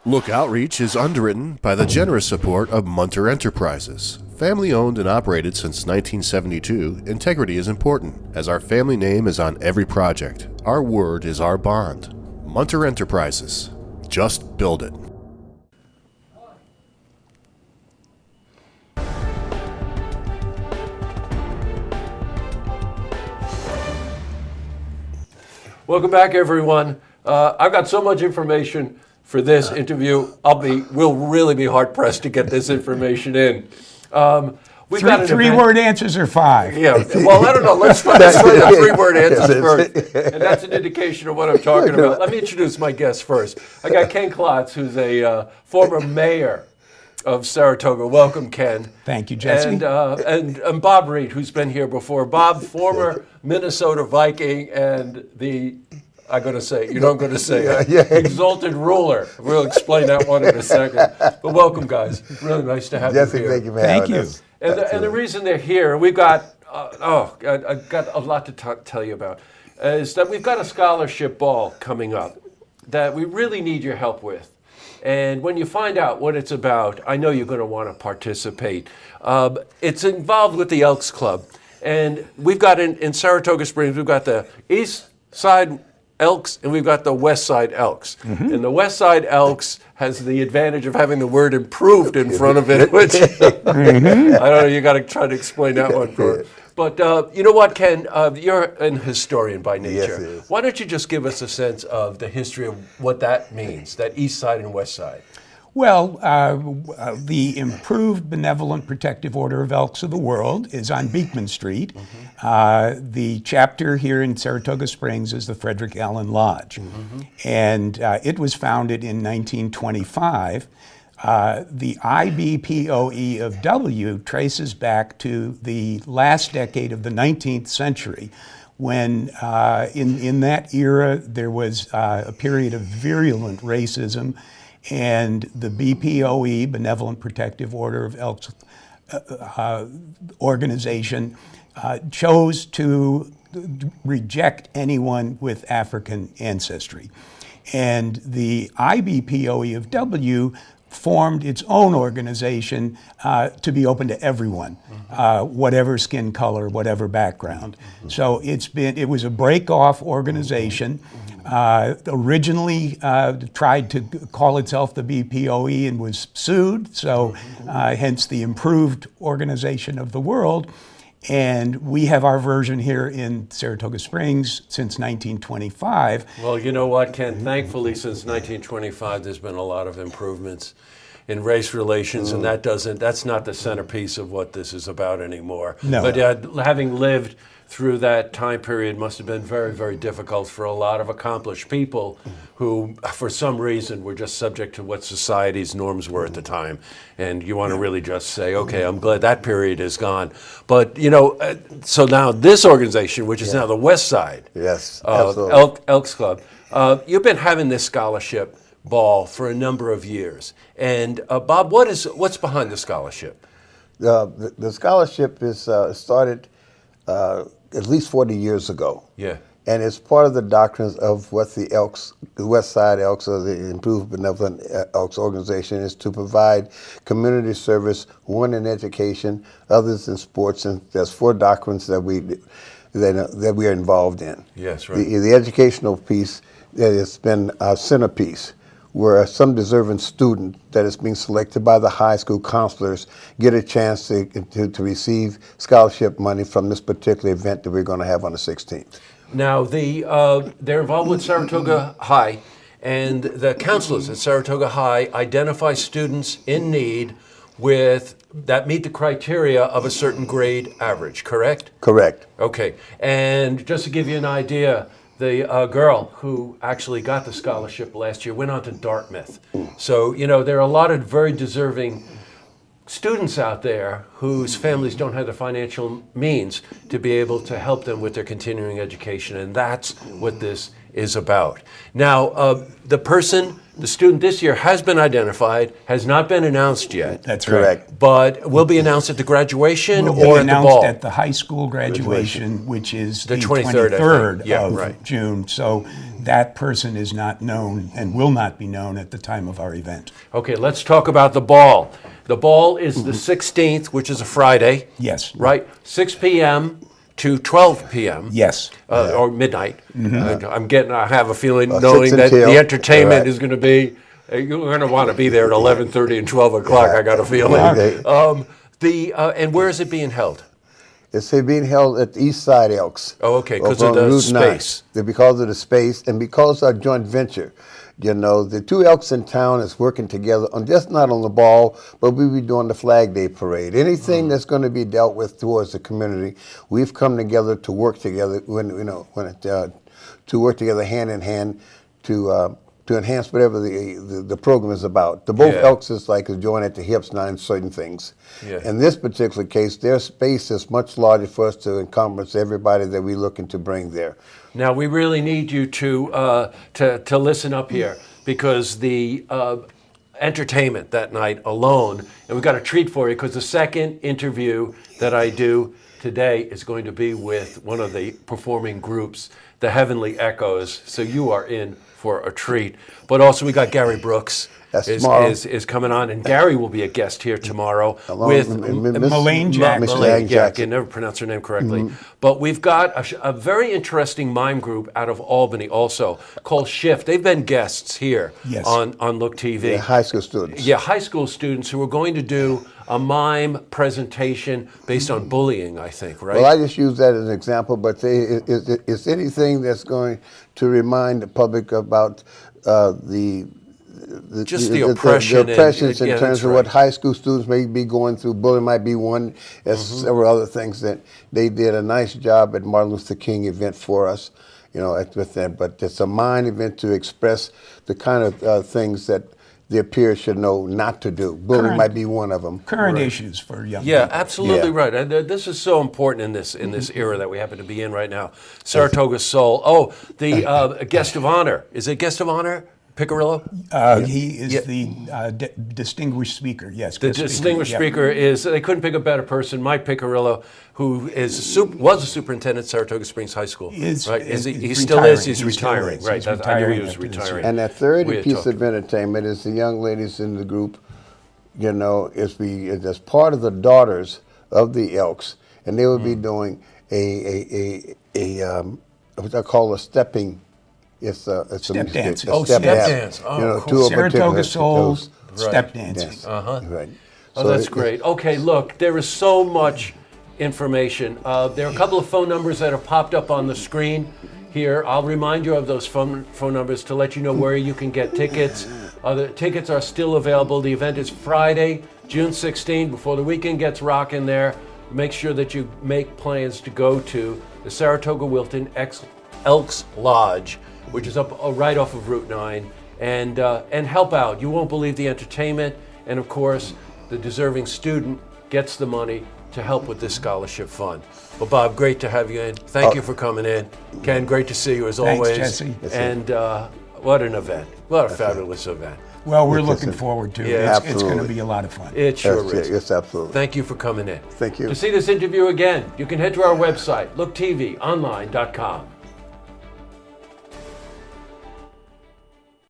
Look Outreach is underwritten by the generous support of Munter Enterprises. Family owned and operated since 1972, integrity is important, as our family name is on every project. Our word is our bond. Munter Enterprises. Just build it. Welcome back, everyone. I've got so much information for this interview. We'll really be hard pressed to get this information in. We've got three-word answers or five? Yeah. Well, I don't know. Let's try the three-word answers first, and that's an indication of what I'm talking about. Let me introduce my guest first. I got Ken Klotz, who's a former mayor of Saratoga. Welcome, Ken. Thank you, Jesse. And Bob Reed, who's been here before. Bob, former Minnesota Viking and I'm going to say, you know I'm going to say, exalted ruler. We'll explain that one in a second. But welcome, guys. Really nice to have you here. Thank you for having us. And the reason they're here, we've got, I've got a lot to tell you about, is that we've got a scholarship ball coming up that we really need your help with. And when you find out what it's about, I know you're going to want to participate. It's involved with the Elks Club. And we've got in Saratoga Springs, we've got the East Side Elks and we've got the West Side Elks. Mm-hmm. And the West Side Elks has the advantage of having the word improved in front of it, which I don't know, you got to try to explain that one for us. But you know what, Ken, you're an historian by nature. Yes, why don't you just give us a sense of the history of what that means, that East Side and West Side? Well, the Improved Benevolent Protective Order of Elks of the World is on Beekman Street. Mm-hmm. The chapter here in Saratoga Springs is the Frederick Allen Lodge. Mm-hmm. And it was founded in 1925. The IBPOE of W traces back to the last decade of the 19th century, when in that era there was a period of virulent racism, and the BPOE, Benevolent Protective Order of Elks organization, chose to reject anyone with African ancestry. And the IBPOE of W formed its own organization to be open to everyone, whatever skin color, whatever background. So it was a break-off organization. Originally tried to call itself the BPOE and was sued, so hence the Improved Organization of the World. And we have our version here in Saratoga Springs since 1925. Well, you know what, Ken? Thankfully, since 1925, there's been a lot of improvements in race relations, and that's not the centerpiece of what this is about anymore. No. But having lived through that time period must have been very, very difficult for a lot of accomplished people who, for some reason, were just subject to what society's norms were at the time. And you want to really just say, okay, I'm glad that period is gone. But, you know, so now this organization, which is now the West Side Elks Club, you've been having this scholarship ball for a number of years. And Bob, what's behind the scholarship? The scholarship is started at least 40 years ago. Yeah. And it's part of the doctrines of what the West Side Elks, or the Improved Benevolent Elks organization, is to provide community service, one in education, others in sports, and there's 4 doctrines that we are involved in. Yes, right. The educational piece has been our centerpiece, where some deserving student that is being selected by the high school counselors get a chance to receive scholarship money from this particular event that we're going to have on the 16th. Now, they're involved with Saratoga High, and the counselors at Saratoga High identify students in need that meet the criteria of a certain grade average, correct? Correct. Okay, and just to give you an idea, the girl who actually got the scholarship last year went on to Dartmouth. So, you know, there are a lot of very deserving students out there whose families don't have the financial means to be able to help them with their continuing education, and that's what this is about. Now, the student this year has been identified, has not been announced yet. That's Correct. right. But will be announced at the graduation Will be or at the announced ball? at the high school graduation, which is the 23rd, I 23rd think. Yeah, of right. June. So that person is not known and will not be known at the time of our event. Okay, let's talk about the ball. The ball is the 16th, which is a Friday. Yes. Right? 6 p.m. to 12 p.m. Yes. Or midnight. I have a feeling, 6 knowing that until, the entertainment right. is going to be, you're going to want to be there at 11:30 and 12 o'clock, I got a feeling. And where is it being held? It's being held at the East Side Elks. Oh, okay, because over of the on Route space. 9. Because of the space and because our joint venture. You know, the two Elks in town is working together on just not on the ball, but we'll be doing the Flag Day Parade. Anything that's going to be dealt with towards the community, we've come together to work together to work together hand in hand to enhance whatever the program is about. The both Elks is like a joint at the hips, not in certain things. Yeah. In this particular case, their space is much larger for us to encompass everybody that we're looking to bring there. Now, we really need you to listen up here, because the entertainment that night alone, and we've got a treat for you, because the second interview that I do today is going to be with one of the performing groups, the Heavenly Echoes, so you are in for a treat. But also we got Gary Brooks is coming on, and Gary will be a guest here tomorrow with Melaine Jackson. Melaine, I can never pronounce her name correctly. But we've got a very interesting mime group out of Albany also called Shift. They've been guests here on Look TV. Yeah, high school students. Yeah, high school students who are going to do a mime presentation based on bullying, I think, right? Well, I just use that as an example, but it's anything that's going to remind the public about the oppressions in terms of what high school students may be going through. Bullying might be one, as several other things that they did a nice job at Martin Luther King event for us, you know, with that. But it's a mind event to express the kind of things that their peers should know not to do. Bullying might be one of them. Current issues for young people. Yeah, absolutely right. And this is so important in this era that we happen to be in right now. Saratoga Soul. Oh, the guest of honor. Is it guest of honor? Picarillo? He is the distinguished speaker, yes. The distinguished speaker is, they couldn't pick a better person, Mike Picarillo, who was a superintendent at Saratoga Springs High School. He still is, he's retiring, right? I knew he was retiring. And that third piece of entertainment is the young ladies in the group, you know, as part of the daughters of the Elks, and they will be doing what I call a stepping. It's a step dance. Step dance. Oh, you know, cool. Saratoga Soul step dancing. Yes. Right. Oh, so that's great. Okay, look, there is so much information. There are a couple of phone numbers that have popped up on the screen here. I'll remind you of those phone numbers to let you know where you can get tickets. The tickets are still available. The event is Friday, June 16, before the weekend gets rocking there. Make sure that you make plans to go to the Saratoga Wilton Elks Lodge, which is up right off of Route 9, and help out. You won't believe the entertainment, and of course, the deserving student gets the money to help with this scholarship fund. Well, Bob, great to have you in. Thank you for coming in. Ken, great to see you as always. Thanks, Jesse. And what an event. What a fabulous event. Well, we're looking forward to it. Yeah, it's going to be a lot of fun. It sure is. Yes, absolutely. Thank you for coming in. Thank you. To see this interview again, you can head to our website, looktvonline.com.